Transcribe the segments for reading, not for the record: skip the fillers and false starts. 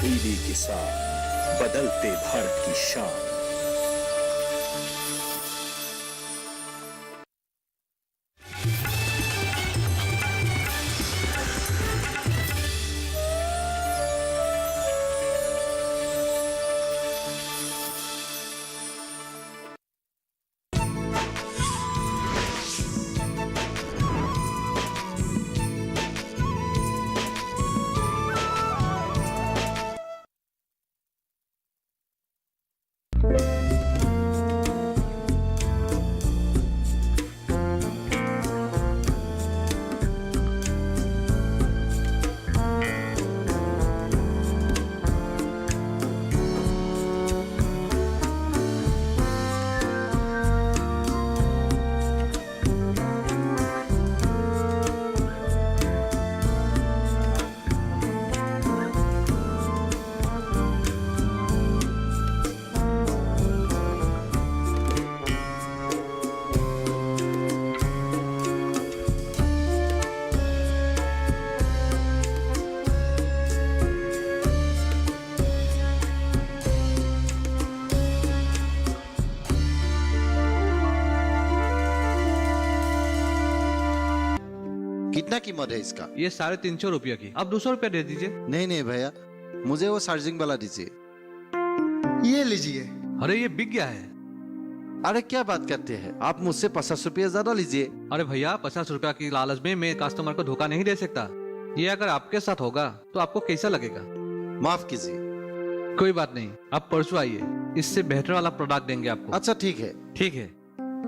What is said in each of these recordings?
तब्दीली के साथ बदलते भारत की शान। कितना कीमत है इसका? ये 350 रुपया की। आप 200 रुपया दे दीजिए। नहीं नहीं भैया, मुझे वो चार्जिंग वाला दीजिए। ये लीजिए। अरे ये बिक गया है। अरे क्या बात करते हैं आप, मुझसे 50 रुपया ज्यादा लीजिए। अरे भैया 50 रुपया की लालच में मैं कस्टमर को धोखा नहीं दे सकता। ये अगर आपके साथ होगा तो आपको कैसा लगेगा? माफ कीजिए। कोई बात नहीं, आप परसों आइए, इससे बेहतर वाला प्रोडक्ट देंगे आपको। अच्छा ठीक है। ठीक है।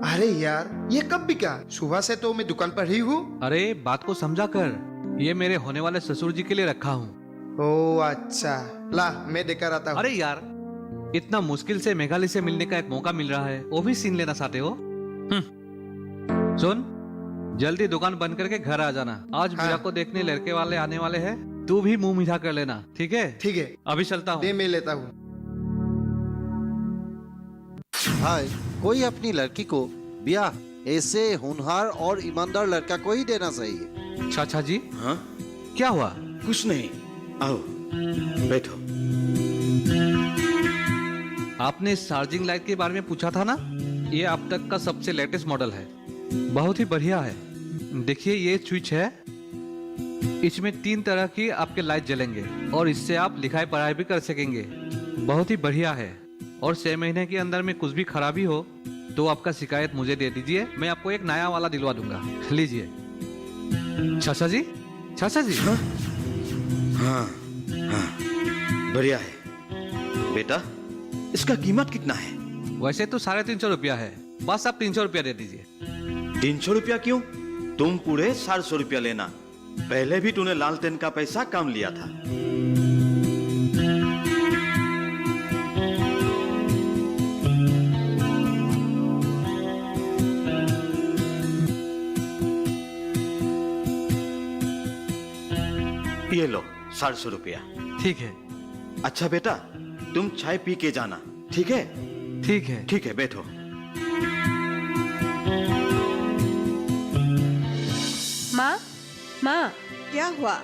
अरे यार, ये कब बिका? सुबह से तो मैं दुकान पर ही हूँ। अरे बात को समझा कर, ये मेरे होने वाले ससुर जी के लिए रखा हूँ। ओ अच्छा, ला मैं देकर आता हूँ। अरे यार, इतना मुश्किल से मेघालय से मिलने का एक मौका मिल रहा है, वो भी सीन लेना चाहते हो? सुन, जल्दी दुकान बंद करके घर आ जाना। आज हाँ। मीरा को देखने लड़के वाले आने वाले हैं, तू भी मुंह मीठा कर लेना, ठीक है? ठीक है, अभी चलता हूँ। दे मैं लेता हूँ। भाई, कोई अपनी लड़की को ब्याह ऐसे होनहार और ईमानदार लड़का को ही देना चाहिए। चाचा जी, हाँ, क्या हुआ? कुछ नहीं, आओ बैठो। आपने इस चार्जिंग लाइट के बारे में पूछा था ना? ये अब तक का सबसे लेटेस्ट मॉडल है, बहुत ही बढ़िया है। देखिए ये स्विच है, इसमें 3 तरह की आपके लाइट जलेंगे और इससे आप लिखाई पढ़ाई भी कर सकेंगे। बहुत ही बढ़िया है। और 6 महीने के अंदर में कुछ भी खराबी हो तो आपका शिकायत मुझे दे दीजिए, मैं आपको एक नया वाला दिलवा दूंगा। लीजिए। चाचा जी, चाचा जी। हाँ हाँ हाँ, बढ़िया है। बेटा, इसका कीमत कितना है? वैसे तो 350 रुपया है, बस आप 300 रुपया दे दीजिए। 300 रुपया क्यों? तुम पूरे 400 रुपया लेना। पहले भी तूने लालटेन का पैसा कम लिया था। ये लो 400 रुपया। ठीक है। अच्छा बेटा, तुम चाय पी के जाना, ठीक है? ठीक है। ठीक है, बैठो। माँ, माँ, क्या हुआ?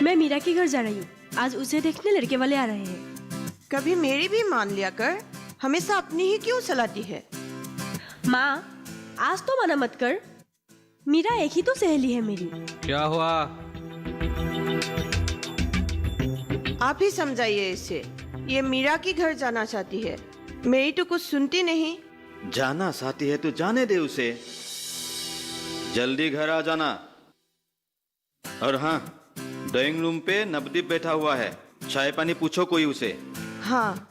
मैं मीरा के घर जा रही हूँ। आज उसे देखने लड़के वाले आ रहे हैं। कभी मेरी भी मान लिया कर, हमेशा अपनी ही क्यों सलाहती है? माँ, आज तो मना मत कर। मीरा एक ही तो सहेली है मेरी। क्या हुआ? आप ही समझाइए इसे। ये मीरा के घर जाना चाहती है, मेरी तो कुछ सुनती नहीं। जाना चाहती है तो जाने दे उसे। जल्दी घर आ जाना। और हाँ, ड्राइंग रूम पे नवदीप बैठा हुआ है, चाय पानी पूछो कोई उसे। हाँ।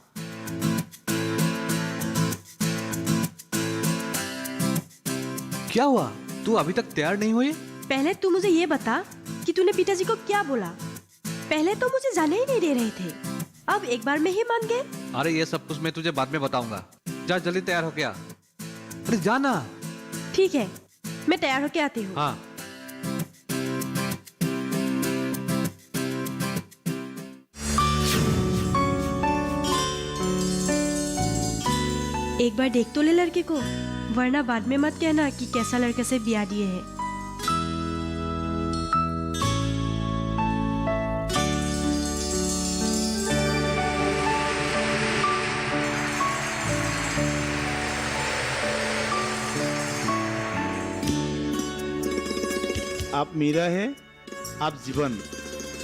क्या हुआ? तू अभी तक तैयार नहीं हुई? पहले तू मुझे ये बता कि तूने पिताजी को क्या बोला। पहले तो मुझे जाने ही नहीं दे रहे थे, अब एक बार में ही मान गए। अरे ये सब कुछ मैं तुझे बाद में बताऊंगा। जा जल्दी तैयार हो गया। अरे जाना। ठीक है, मैं तैयार होके आती हूँ। हाँ। एक बार देख तो ले लड़के को, वरना बाद में मत कहना कि कैसा लड़के से ब्याह दिए है। आप मीरा है, आप जीवन।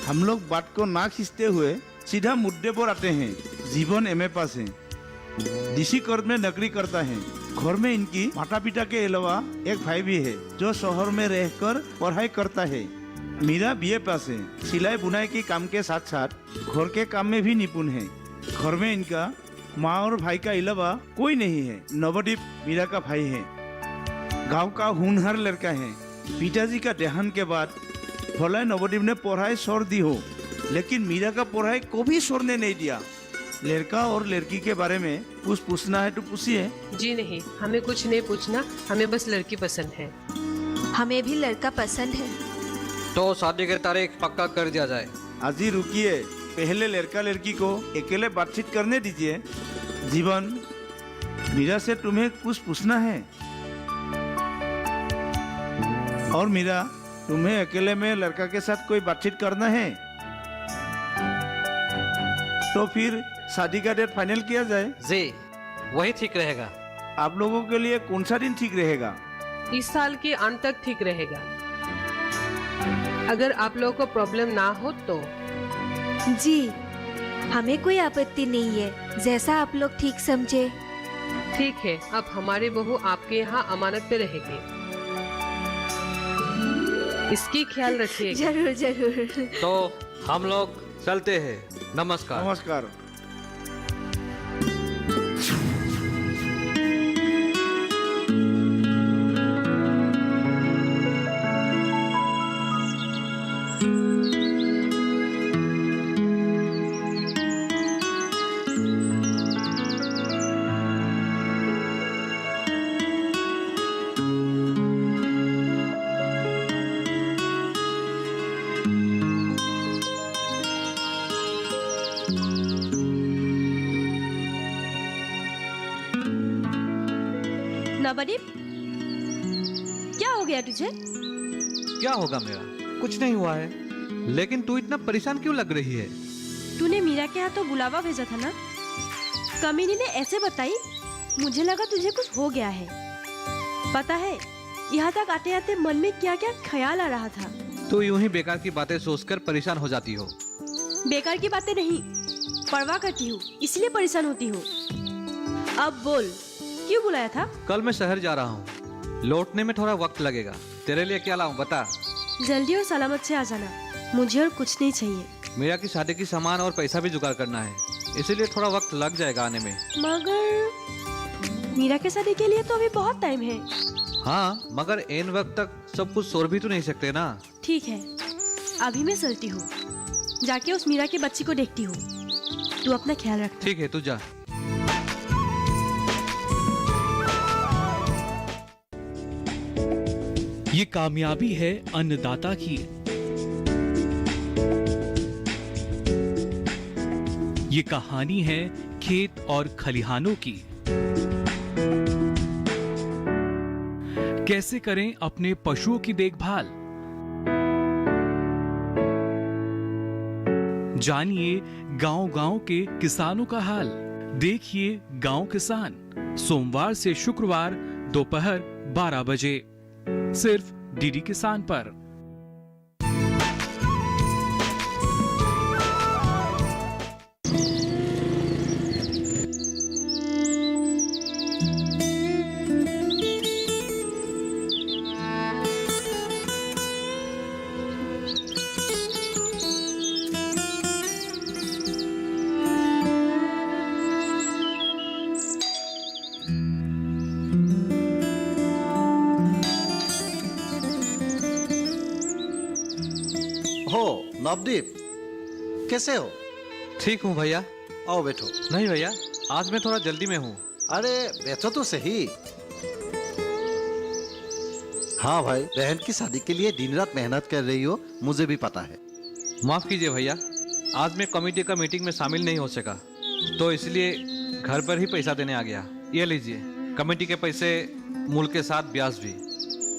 हम लोग बात को ना खींचते हुए सीधा मुद्दे पर आते हैं। जीवन एमए पास है, डीसी कोर्ट में नौकरी करता है। घर में इनकी माता पिता के अलावा एक भाई भी है जो शहर में रहकर पढ़ाई करता है। मीरा बीए पास है, सिलाई बुनाई के काम के साथ साथ घर के काम में भी निपुण है। घर में इनका माँ और भाई का अलावा कोई नहीं है। नवदीप मीरा का भाई है, गांव का होनहार लड़का है। पिताजी का देहांत के बाद भले नवदीप ने पढ़ाई छोड़ दी हो, लेकिन मीरा का पढ़ाई को भी छोड़ने नहीं दिया। लड़का और लड़की के बारे में कुछ पूछना है तो पूछिए। जी नहीं, हमें कुछ नहीं पूछना, हमें बस लड़की पसंद है। हमें भी लड़का पसंद है। तो शादी की तारीख पक्का कर दिया जाए। अजी रुकिए, पहले लड़का लड़की को अकेले बातचीत करने दीजिए। जीवन, मीरा से तुम्हें कुछ पूछना है। और मीरा, तुम्हें अकेले में लड़का के साथ कोई बातचीत करना है तो फिर शादी का डेट फाइनल किया जाए। जी, वही ठीक रहेगा। आप लोगों के लिए कौन सा दिन ठीक रहेगा? इस साल के अंत तक ठीक रहेगा, अगर आप लोगों को प्रॉब्लम ना हो तो। जी, हमें कोई आपत्ति नहीं है, जैसा आप लोग ठीक समझे। ठीक है, अब हमारी बहू आपके यहाँ अमानत पे रहेगी, इसकी ख्याल रखिएगा। जरूर जरूर। तो हम लोग चलते हैं। नमस्कार। नमस्कार। नवदीप, क्या हो गया तुझे? क्या होगा मेरा? कुछ नहीं हुआ है, लेकिन तू इतना परेशान क्यों लग रही है? तूने मीरा के हाथों बुलावा भेजा था ना? कमीनी ने ऐसे बताई, मुझे लगा तुझे कुछ हो गया है। पता है, यहाँ तक आते आते मन में क्या क्या ख्याल आ रहा था। तू यूं ही बेकार की बातें सोचकर परेशान हो जाती हो। बेकार की बातें नहीं, परवाह करती हूँ, इसलिए परेशान होती हूँ। अब बोल, क्यों बुलाया था? कल मैं शहर जा रहा हूँ, लौटने में थोड़ा वक्त लगेगा। तेरे लिए क्या लाऊं बता? जल्दी और सलामत से आ जाना, मुझे और कुछ नहीं चाहिए। मीरा की शादी की सामान और पैसा भी जुगाड़ करना है, इसीलिए थोड़ा वक्त लग जाएगा आने में। मगर मीरा के शादी के लिए तो अभी बहुत टाइम है। हाँ, मगर एन वक्त तक सब कुछ सोच भी तो नहीं सकते ना। ठीक है, अभी मैं चलती हूँ, जाके उस मीरा के बच्ची को देखती हूँ। तू अपना ख्याल रख। ठीक है, तू जा। ये कामयाबी है अन्नदाता की। ये कहानी है खेत और खलिहानों की। कैसे करें अपने पशुओं की देखभाल, जानिए गांव-गांव के किसानों का हाल। देखिए गांव किसान, सोमवार से शुक्रवार दोपहर 12 बजे सिर्फ डीडी किसान पर। नवदीप, कैसे हो? ठीक हूँ भैया। आओ बैठो। नहीं भैया, आज मैं थोड़ा जल्दी में हूँ। अरे बैठो तो सही। हाँ भाई, बहन की शादी के लिए दिन रात मेहनत कर रही हो, मुझे भी पता है। माफ कीजिए भैया, आज मैं कमेटी का मीटिंग में शामिल नहीं हो सका, तो इसलिए घर पर ही पैसा देने आ गया। ये लीजिए, कमेटी के पैसे, मूल के साथ ब्याज भी।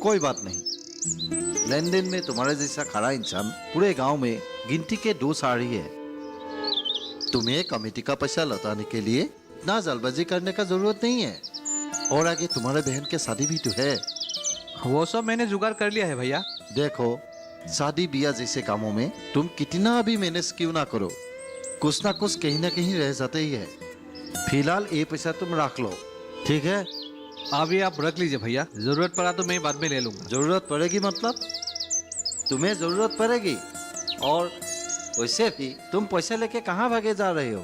कोई बात नहीं, लेन देन में तुम्हारे जैसा खड़ा इंसान पूरे गांव में गिनती के 2 साड़ी है। तुम्हें कमेटी का पैसा लौटाने के लिए इतना जल्दबाजी करने का जरूरत नहीं है। और आगे तुम्हारे बहन के शादी भी तो है। वो सब मैंने जुगाड़ कर लिया है भैया। देखो, शादी ब्याह जैसे कामों में तुम कितना भी मैनेज क्यों ना करो, कुछ ना कुछ कहीं ना कहीं रह जाते ही है। फिलहाल ये पैसा तुम रख लो, ठीक है? अब ये आप रख लीजिए भैया, जरूरत पड़ा तो मैं बाद में ले लूंगा। जरूरत पड़ेगी मतलब? तुम्हें जरूरत पड़ेगी, और वैसे भी तुम पैसा लेके कहाँ भागे जा रहे हो?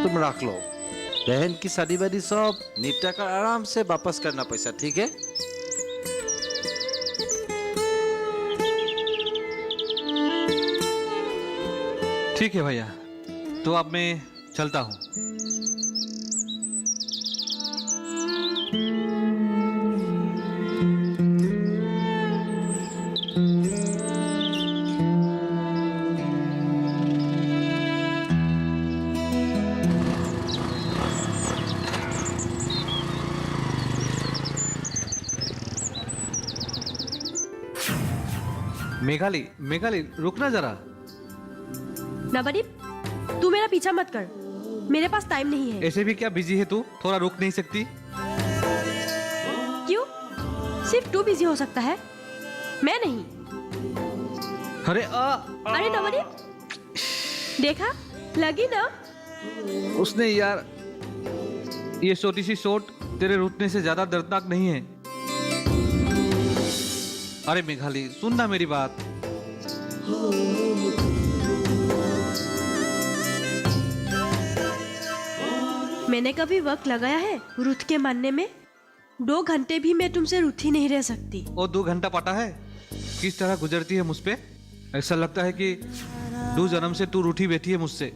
तुम रख लो, बहन की शादी वादी सब निपटा कर आराम से वापस करना पैसा, ठीक है? ठीक है भैया, तो अब मैं चलता हूँ। मेघाली, मेघाली रुकना जरा। नवदीप, तू मेरा पीछा मत कर, मेरे पास टाइम नहीं है। ऐसे भी क्या बिजी है तू, थोड़ा रुक नहीं सकती? क्यों? सिर्फ तू बिजी हो सकता है, मैं नहीं। अरे नवदीप, देखा, लगी ना? उसने यार, ये छोटी सी चोट तेरे रुकने से ज्यादा दर्दनाक नहीं है। अरे मेघाली, सुन ना मेरी बात। मैंने कभी वक्त लगाया है रुत के मानने में? 2 घंटे भी मैं तुमसे रूठी नहीं रह सकती। और 2 घंटा पता है किस तरह गुजरती है मुझ पे? ऐसा लगता है कि 2 जन्म से तू रूठी बैठी है मुझसे।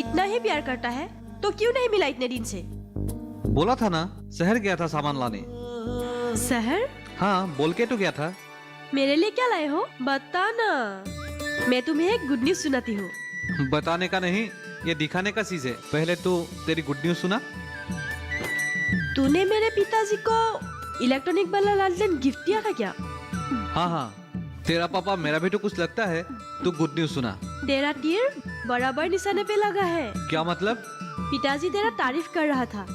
इतना ही प्यार करता है तो क्यों नहीं मिला इतने दिन से? बोला था ना, शहर गया था सामान लाने। शहर? हाँ, बोल के तो गया था। मेरे लिए क्या लाए हो, बता ना। मैं तुम्हें एक गुड न्यूज सुनाती हूँ। बताने का नहीं, ये दिखाने का चीज है। पहले तो तेरी गुड न्यूज सुना। तूने मेरे पिताजी को इलेक्ट्रॉनिक वाला लालटेन गिफ्ट दिया था क्या? हाँ हाँ, तेरा पापा मेरा भी तो कुछ लगता है। तू गुड न्यूज सुना। तेरा तीर बराबर निशाने पे लगा है। क्या मतलब? पिताजी तेरा तारीफ कर रहा था,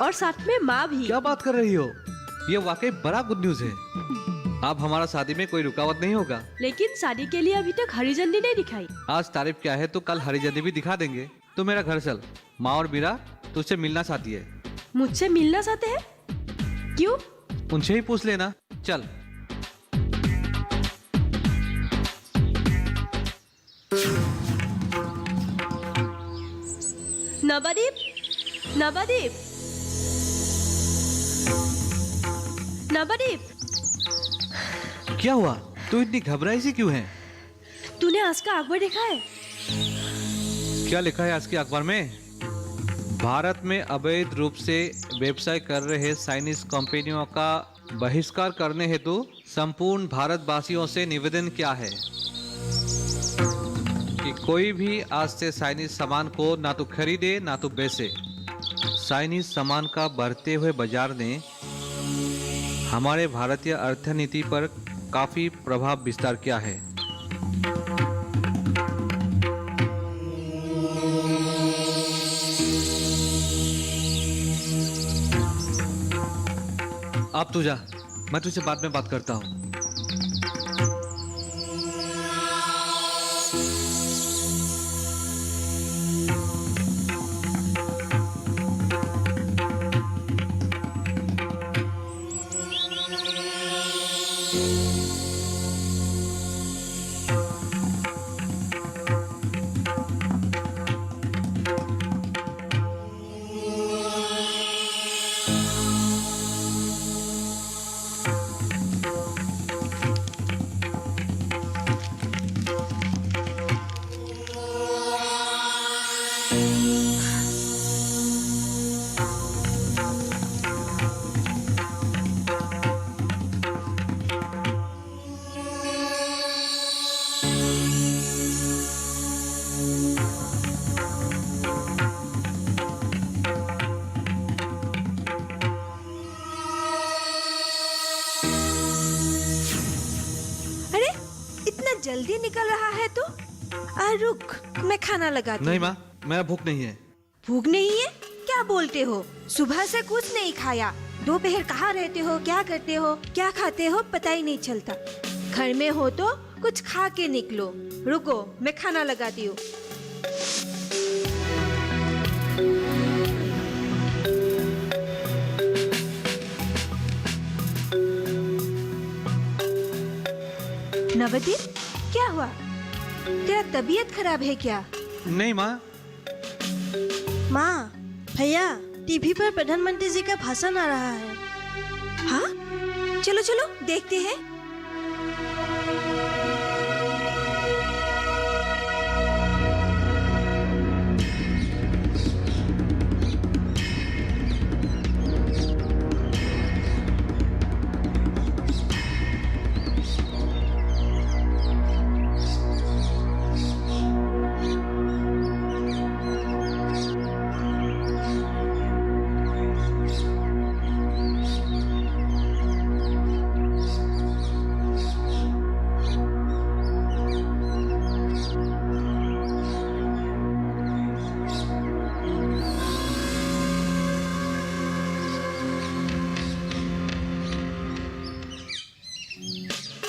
और साथ में माँ भी। क्या बात कर रही हो? ये वाकई बड़ा गुड न्यूज है। अब हमारा शादी में कोई रुकावट नहीं होगा। लेकिन शादी के लिए अभी तक हरी झंडी नहीं दिखाई। आज तारीफ क्या है तो कल हरी झंडी भी दिखा देंगे। तो मेरा घर चल, माँ और मीरा तुझसे मिलना चाहती है। मुझसे मिलना चाहते हैं? क्यों? उनसे ही पूछ लेना, चल। नवदीप, नवदीप, नवदीप, क्या हुआ? तू इतनी घबराई सी क्यों है? तूने आज का अखबार देखा है? क्या लिखा है आज के अखबार में? भारत में अवैध रूप से व्यवसाय कर रहे चाइनीज कंपनियों का बहिष्कार करने हेतु संपूर्ण भारतवासियों से निवेदन किया है कि कोई भी आज से चाइनीज सामान को ना तो खरीदे ना तो बेचे। चाइनीज सामान का बढ़ते हुए बाजार ने हमारे भारतीय अर्थनीति पर काफी प्रभाव विस्तार किया है। अब तू जा, मैं तुझसे बाद में बात करता हूँ। जल्दी निकल रहा है तो? रुक, मैं खाना लगाती हूँ। नहीं माँ, मेरा भूख नहीं है। भूख नहीं है? क्या बोलते हो? सुबह से कुछ नहीं खाया। दोपहर कहाँ रहते हो, क्या करते हो, क्या खाते हो, पता ही नहीं चलता। घर में हो तो कुछ खा के निकलो। रुको, मैं खाना लगाती हूँ। नवदीप, क्या हुआ? तेरा तबीयत खराब है क्या? नहीं माँ। माँ, भैया, टीवी पर प्रधानमंत्री जी का भाषण आ रहा है। हाँ, चलो चलो देखते हैं।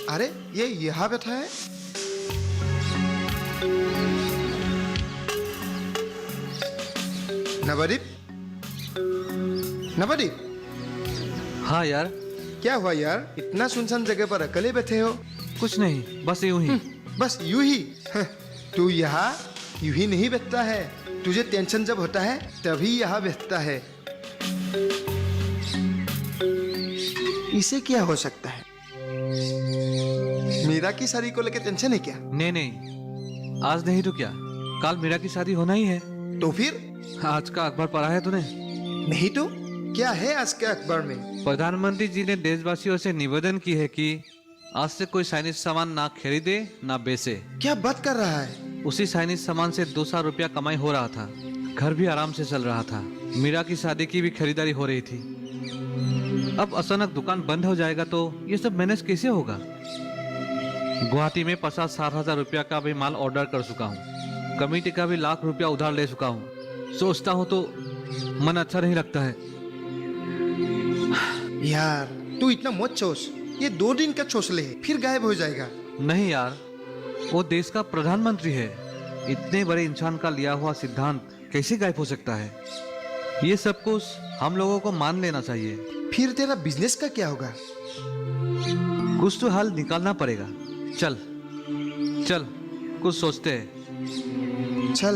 अरे ये यहाँ बैठा है। नवदीप, नवदीप, हाँ यार, क्या हुआ यार? इतना सुनसान जगह पर अकेले बैठे हो? कुछ नहीं, बस यूं ही। बस यूं ही? तू यहाँ यूं ही नहीं बैठता है। तुझे टेंशन जब होता है तभी यहाँ बैठता है। इसे क्या हो सकता है? मीरा की शादी को लेकर टेंशन है क्या? नहीं नहीं, आज नहीं तो क्या, कल मीरा की शादी होना ही है। तो फिर आज का अखबार पढ़ा है तूने? नहीं तो क्या है आज के अखबार में? प्रधानमंत्री जी ने देशवासियों से निवेदन की है कि आज से कोई चाइनीज सामान ना खरीदे ना बेचे। क्या बात कर रहा है? उसी चाइनीज सामान से 200 रुपया कमाई हो रहा था, घर भी आराम से चल रहा था, मीरा की शादी की भी खरीदारी हो रही थी। अब अचानक दुकान बंद हो जाएगा तो ये सब मैनेज कैसे होगा? गुवाहाटी में 50-60 हजार रुपया का भी माल ऑर्डर कर चुका हूँ, कमेटी का भी लाख रुपया उधार ले चुका हूँ। सोचता हूँ तो मन अच्छा नहीं लगता है। यार तू इतना मत सोच, ये 2 दिन का चौसले है, फिर गायब हो जाएगा। नहीं यार, वो देश का प्रधानमंत्री है, इतने बड़े इंसान का लिया हुआ सिद्धांत कैसे गायब हो सकता है? ये सब कुछ हम लोगों को मान लेना चाहिए। फिर तेरा बिजनेस का क्या होगा? कुछ तो हल निकालना पड़ेगा। चल चल कुछ सोचते हैं। चल।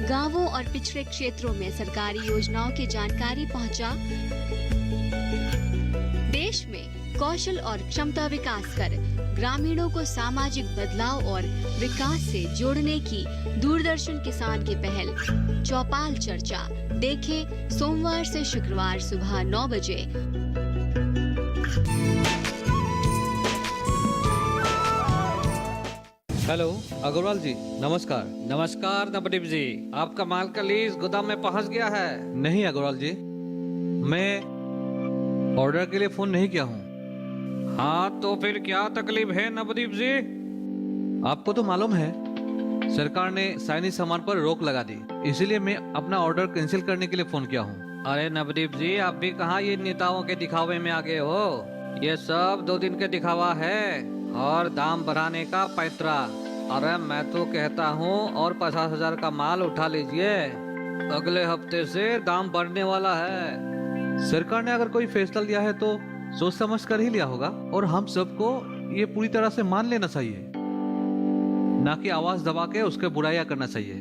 गांवों और पिछड़े क्षेत्रों में सरकारी योजनाओं की जानकारी पहुंचा। देश में कौशल और क्षमता विकास कर ग्रामीणों को सामाजिक बदलाव और विकास से जोड़ने की दूरदर्शन किसान की पहल चौपाल चर्चा देखें सोमवार से शुक्रवार सुबह 9 बजे। हेलो अग्रवाल जी, नमस्कार। नमस्कार नवदीप जी, आपका माल का लीज गोदाम में पहुंच गया है? नहीं अग्रवाल जी, मैं ऑर्डर के लिए फोन नहीं किया हूँ। हाँ तो फिर क्या तकलीफ है नवदीप जी? आपको तो मालूम है सरकार ने चाइनीज सामान पर रोक लगा दी, इसीलिए मैं अपना ऑर्डर कैंसिल करने के लिए फोन किया हूँ। अरे नवदीप जी, आप भी कहाँ ये नेताओं के दिखावे में आ गए हो? ये सब 2 दिन के दिखावा है और दाम बढ़ाने का पैतरा। अरे मैं तो कहता हूँ और 50,000 का माल उठा लीजिए, अगले हफ्ते से दाम बढ़ने वाला है। सरकार ने अगर कोई फैसला लिया है तो सोच समझ कर ही लिया होगा, और हम सबको ये पूरी तरह से मान लेना चाहिए, ना कि आवाज दबा के उसके बुराइयां करना चाहिए।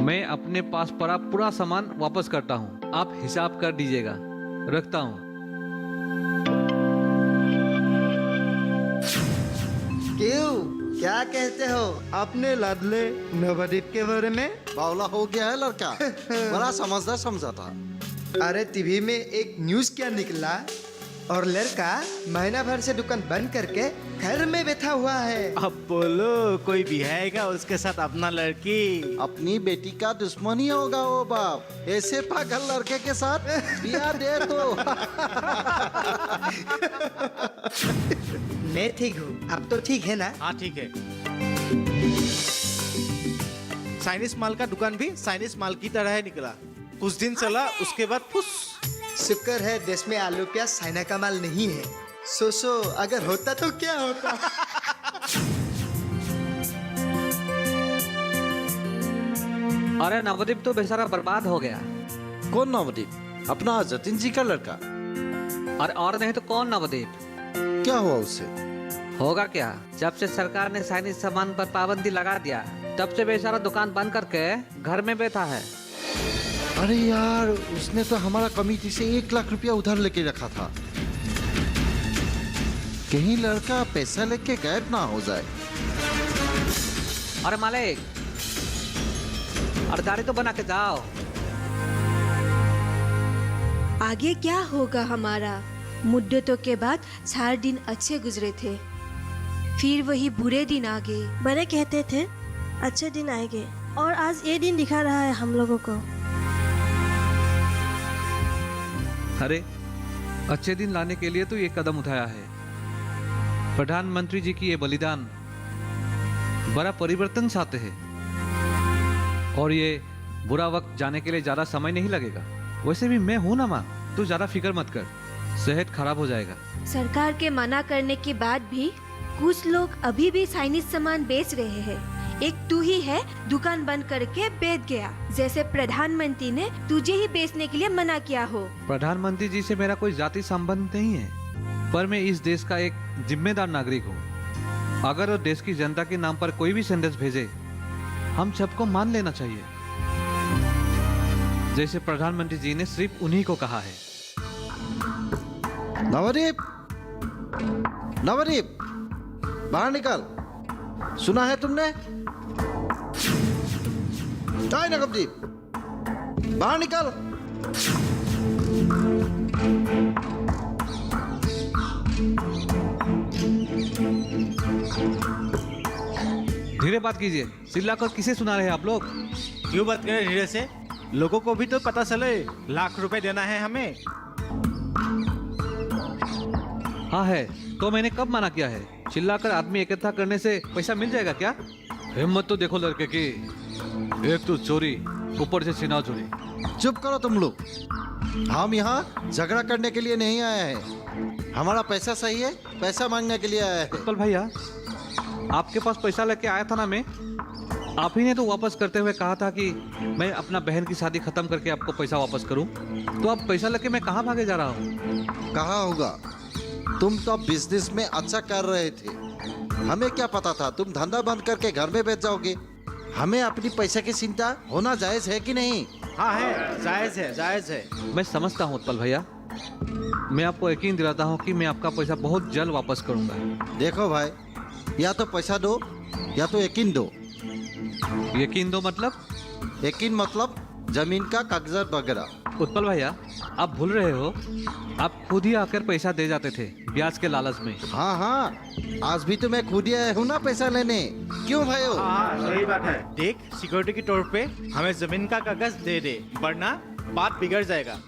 मैं अपने पास पड़ा पूरा सामान वापस करता हूँ, आप हिसाब कर दीजिएगा। रखता हूँ। क्यों, क्या कहते हो अपने लाडले नवदीप के बारे में? बावला हो गया है लड़का, बड़ा समझदार समझा था। अरे टीवी में एक न्यूज क्या निकला और लड़का महीना भर से दुकान बंद करके घर में बैठा हुआ है। अब बोलो, कोई बिहाएगा उसके साथ अपना लड़की? अपनी बेटी का दुश्मन ही होगा वो बाप। ऐसे पागल लड़के के साथ बिया दे तो। मैं ठीक हूँ, अब तो ठीक है ना? हाँ ठीक है। चाइनीज माल का दुकान भी चाइनीज माल की तरह ही निकला। कुछ दिन चला, उसके बाद फुस। शुक्र है देश में आलू प्याज चाइना का माल नहीं है। सोचो अगर होता तो क्या होता। अरे नवदीप तो बेचारा बर्बाद हो गया। कौन नवदीप? अपना जतिन जी का लड़का। अरे और नहीं तो कौन नवदीप? क्या हुआ उससे? होगा क्या, जब से सरकार ने चाइनीज सामान पर पाबंदी लगा दिया तब से बेचारा दुकान बंद करके घर में बैठा है। अरे यार, उसने तो हमारा कमेटी से 1 लाख रुपया उधार लेके रखा था। कहीं लड़का पैसा लेके गायब ना हो जाए। अरे मालिक, अरे गाड़ी तो बना के जाओ। आगे क्या होगा हमारा? मुद्दतों के बाद 4 दिन अच्छे गुजरे थे, फिर वही बुरे दिन आ गए। बड़े कहते थे अच्छे दिन आएंगे और आज ये दिन दिखा रहा है हम लोगों को। अरे अच्छे दिन लाने के लिए तो ये कदम उठाया है। प्रधानमंत्री जी की ये बलिदान बड़ा परिवर्तन चाहते हैं और ये बुरा वक्त जाने के लिए ज्यादा समय नहीं लगेगा। वैसे भी मैं हूं ना माँ, तू ज्यादा फिक्र मत कर, सेहत खराब हो जाएगा। सरकार के मना करने के बाद भी कुछ लोग अभी भी चाइनीज सामान बेच रहे हैं। एक तू ही है दुकान बंद करके बेच गया, जैसे प्रधानमंत्री ने तुझे ही बेचने के लिए मना किया हो। प्रधानमंत्री जी से मेरा कोई जाति संबंध नहीं है, पर मैं इस देश का एक जिम्मेदार नागरिक हूँ। अगर वो देश की जनता के नाम पर कोई भी संदेश भेजे, हम सबको मान लेना चाहिए, जैसे प्रधानमंत्री जी ने सिर्फ उन्हीं को कहा है। नवदीप, नवदीप, बाहर निकल। सुना है तुमने? जाए नवदीप, बाहर निकल। धीरे बात कीजिए, चिल्लाकर किसे सुना रहे हैं आप लोग? क्यों बात करें धीरे से? लोगों को भी तो पता चले। लाख रुपए देना है हमें। हाँ है, तो मैंने कब मना किया है? चिल्लाकर आदमी इकट्ठा करने से पैसा मिल जाएगा क्या? हिम्मत तो देखो लड़के की, एक तो चोरी, ऊपर से सीना चोरी। चुप करो तुम लोग। हम यहाँ झगड़ा करने के लिए नहीं आए हैं। हमारा पैसा सही है, पैसा मांगने के लिए आए हैं। उत्पल भैया, आपके पास पैसा लेके आया था ना मैं, आप ही ने तो वापस करते हुए कहा था कि मैं अपना बहन की शादी खत्म करके आपको पैसा वापस करूं। तो अब पैसा लेके मैं कहाँ भागे जा रहा हूँ? कहा होगा, तुम तो बिजनेस में अच्छा कर रहे थे। हमें क्या पता था तुम धंधा बंद करके घर में बैठ जाओगे। हमें अपनी पैसे की चिंता होना जायज है कि नहीं? हाँ है, जायज है, जायज है। मैं समझता हूँ उत्पल भैया, मैं आपको यकीन दिलाता हूँ कि मैं आपका पैसा बहुत जल्द वापस करूंगा। देखो भाई, या तो पैसा दो या तो यकीन दो। यकीन दो मतलब? यकीन मतलब जमीन का कागजात वगैरह। उत्पल भैया, आप भूल रहे हो, आप खुद ही आकर पैसा दे जाते थे ब्याज के लालच में। हाँ हाँ, आज भी तो मैं खुद ही आया हूँ ना पैसा लेने। क्यों भाइयों? हाँ सही बात है। देख, सिक्योरिटी के तौर पे हमें जमीन का कागज दे दे, वरना बात बिगड़ जाएगा।